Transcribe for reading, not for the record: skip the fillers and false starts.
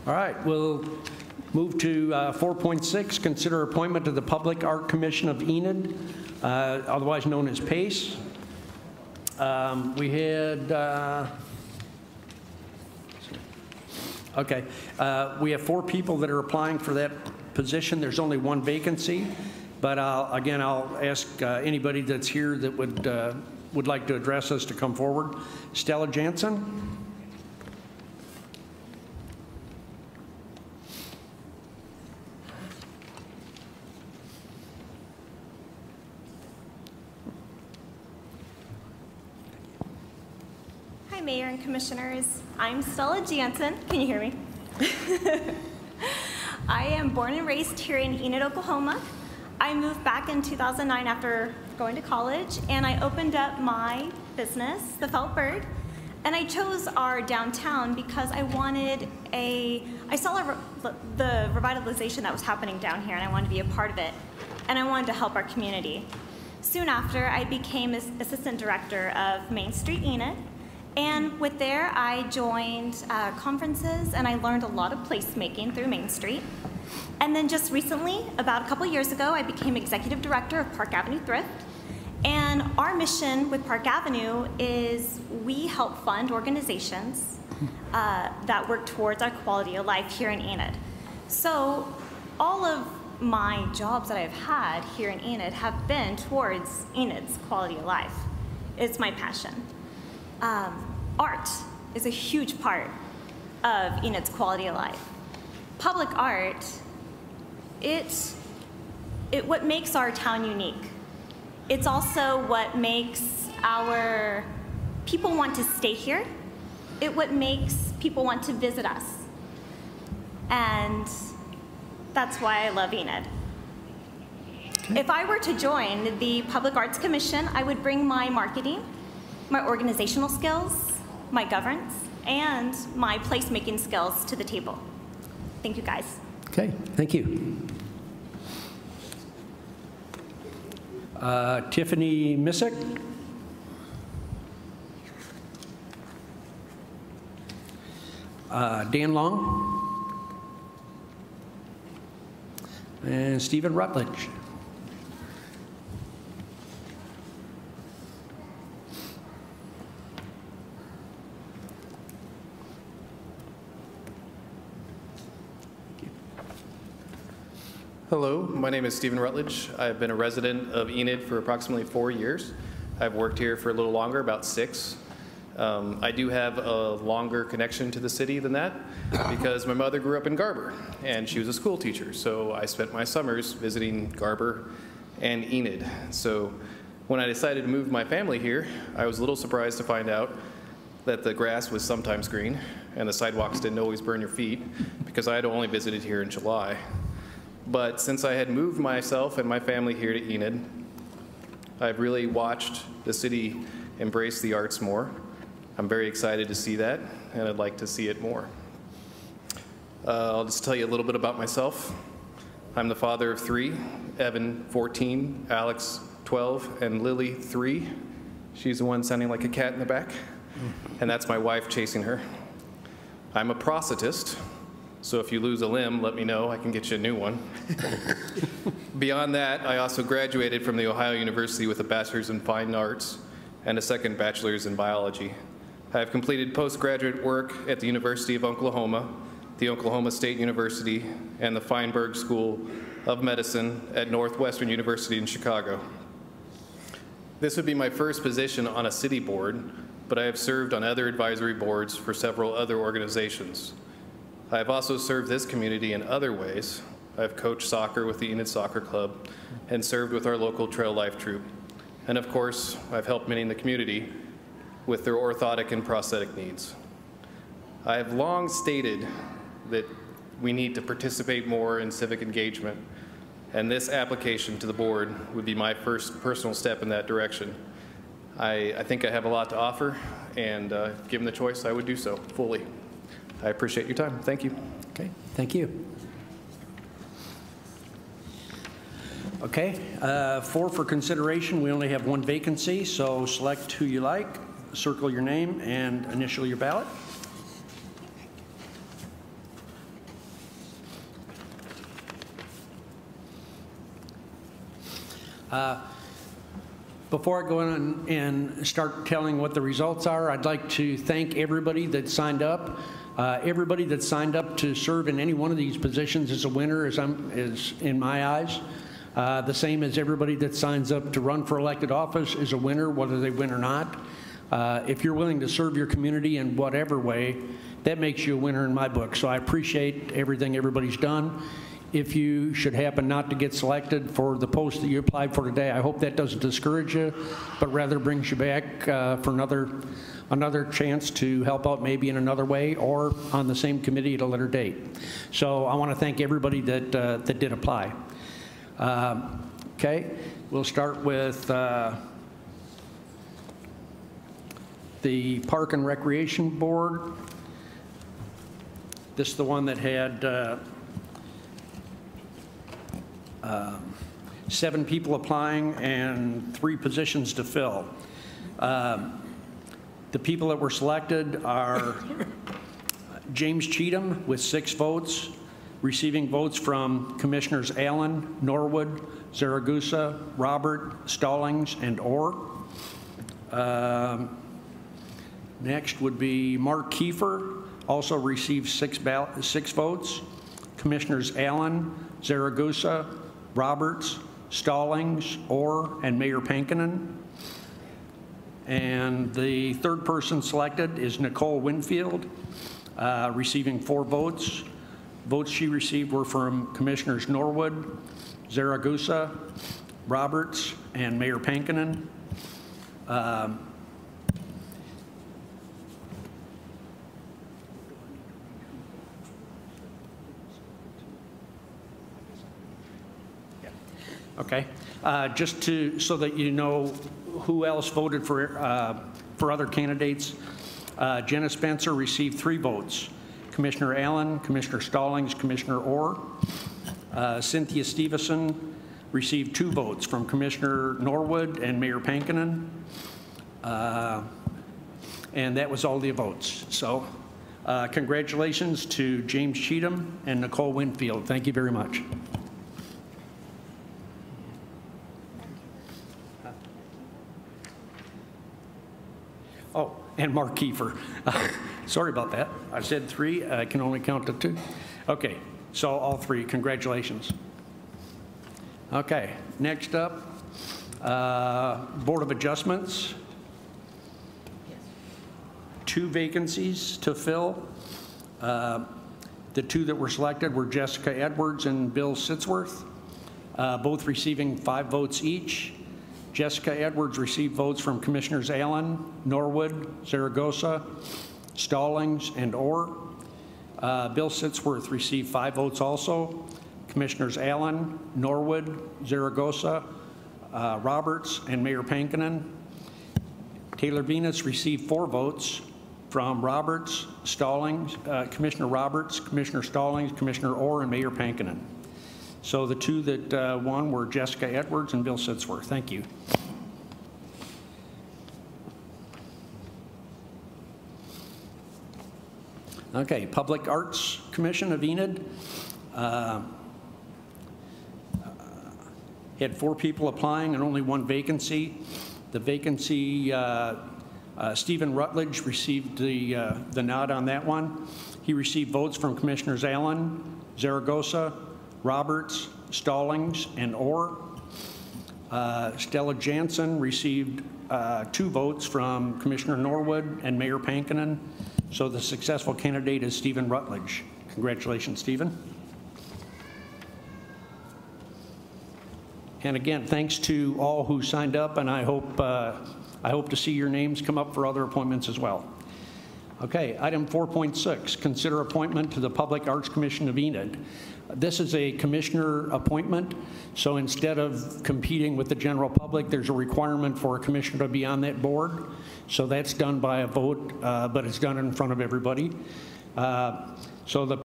All right, we'll move to 4.6, consider appointment to the Public Art Commission of Enid, otherwise known as PACE. We have 4 people that are applying for that position. There's only 1 vacancy, but I'll ask anybody that's here that would like to address us to come forward. Stella Jansen. Hi, Mayor and Commissioners. I'm Stella Jansen. Can you hear me? I am born and raised here in Enid, Oklahoma. I moved back in 2009 after going to college, and I opened up my business, The Felt Bird, and I chose our downtown because I saw the revitalization that was happening down here, and I wanted to be a part of it, and I wanted to help our community. Soon after, I became Assistant Director of Main Street Enid, and with there, I joined conferences, and I learned a lot of placemaking through Main Street. And then just recently, about a couple years ago, I became Executive Director of Park Avenue Thrift. And our mission with Park Avenue is we help fund organizations that work towards our quality of life here in Enid. So all of my jobs that I've had here in Enid have been towards Enid's quality of life. It's my passion. Art is a huge part of Enid's quality of life. Public art, what makes our town unique. It's also what makes our people want to stay here. What makes people want to visit us. And that's why I love Enid. Okay. If I were to join the Public Arts Commission, I would bring my marketing, my organizational skills, my governance, and my placemaking skills to the table. Thank you, guys. Okay, thank you. Tiffany Missick. Dan Long. And Stephen Rutledge. Hello, my name is Stephen Rutledge. I've been a resident of Enid for approximately 4 years. I've worked here for a little longer, about 6. I do have a longer connection to the city than that because my mother grew up in Garber and she was a school teacher. So I spent my summers visiting Garber and Enid. So when I decided to move my family here, I was a little surprised to find out that the grass was sometimes green and the sidewalks didn't always burn your feet because I had only visited here in July. But since I had moved myself and my family here to Enid, I've really watched the city embrace the arts more. I'm very excited to see that, and I'd like to see it more. I'll just tell you a little bit about myself. I'm the father of 3, Evan 14, Alex 12, and Lily 3. She's the one sounding like a cat in the back, and that's my wife chasing her. I'm a prosthetist. So if you lose a limb, let me know. I can get you a new one. Beyond that, I also graduated from The Ohio University with a bachelor's in fine arts and a second bachelor's in biology. I have completed postgraduate work at the University of Oklahoma, the Oklahoma State University, and the Feinberg School of Medicine at Northwestern University in Chicago. This would be my first position on a city board, but I have served on other advisory boards for several other organizations. I have also served this community in other ways. I've coached soccer with the Enid Soccer Club and served with our local Trail Life Troop. And of course, I've helped many in the community with their orthotic and prosthetic needs. I have long stated that we need to participate more in civic engagement, and this application to the board would be my first personal step in that direction. I think I have a lot to offer, and given the choice, I would do so fully. I appreciate your time. Thank you. Okay, thank you. Okay, 4 for consideration. We only have 1 vacancy, so select who you like, circle your name, and initial your ballot. Before I go in and start telling what the results are, I'd like to thank everybody that signed up. Everybody that signed up to serve in any one of these positions is a winner, is in my eyes. The same as everybody that signs up to run for elected office is a winner, whether they win or not. If you're willing to serve your community in whatever way, that makes you a winner in my book. So I appreciate everything everybody's done. If you should happen not to get selected for the post that you applied for today, I hope that doesn't discourage you, but rather brings you back for another chance to help out maybe in another way or on the same committee at a later date. So I want to thank everybody that did apply. Okay, we'll start with the Park and Recreation Board. This is the one that had 7 people applying and 3 positions to fill. The people that were selected are James Cheatham with 6 votes, receiving votes from Commissioners Allen, Norwood, Zaragoza, Robert, Stallings, and Orr. Next would be Mark Kiefer, also received 6 votes. Commissioners Allen, Zaragoza, Roberts, Stallings, Orr, and Mayor Pankinen. And the third person selected is Nicole Winfield, receiving 4 votes. Votes she received were from Commissioners Norwood, Zaragoza, Roberts, and Mayor Pankinen. Okay, just so that you know who else voted for other candidates, Jenna Spencer received 3 votes. Commissioner Allen, Commissioner Stallings, Commissioner Orr. Cynthia Stevenson received 2 votes from Commissioner Norwood and Mayor Pankinen. And that was all the votes. So congratulations to James Cheatham and Nicole Winfield. Thank you very much. Oh, and Mark Kiefer. Sorry about that. I said 3. I can only count to 2. Okay, so all 3. Congratulations. Okay, next up, Board of Adjustments. 2 vacancies to fill. The 2 that were selected were Jessica Edwards and Bill Sitzworth, both receiving 5 votes each. Jessica Edwards received votes from Commissioners Allen, Norwood, Zaragoza, Stallings, and Orr. Bill Sitzworth received 5 votes also. Commissioners Allen, Norwood, Zaragoza, Roberts, and Mayor Pankinen. Taylor Venus received 4 votes from Roberts, Stallings, Commissioner Roberts, Commissioner Stallings, Commissioner Orr, and Mayor Pankinen. So the 2 that won were Jessica Edwards and Bill Sitzworth. Thank you. Okay, Public Arts Commission of Enid. Had 4 people applying and only 1 vacancy. The vacancy, Stephen Rutledge received the nod on that one. He received votes from Commissioners Allen, Zaragoza, Roberts, Stallings, and Orr. Stella Jansen received 2 votes from Commissioner Norwood and Mayor Pankinen. So the successful candidate is Stephen Rutledge. Congratulations, Stephen. And again, thanks to all who signed up, and I hope to see your names come up for other appointments as well. Okay, item 4.6, consider appointment to the Public Arts Commission of Enid. This is a commissioner appointment, so instead of competing with the general public, there's a requirement for a commissioner to be on that board. So that's done by a vote, but it's done in front of everybody. So the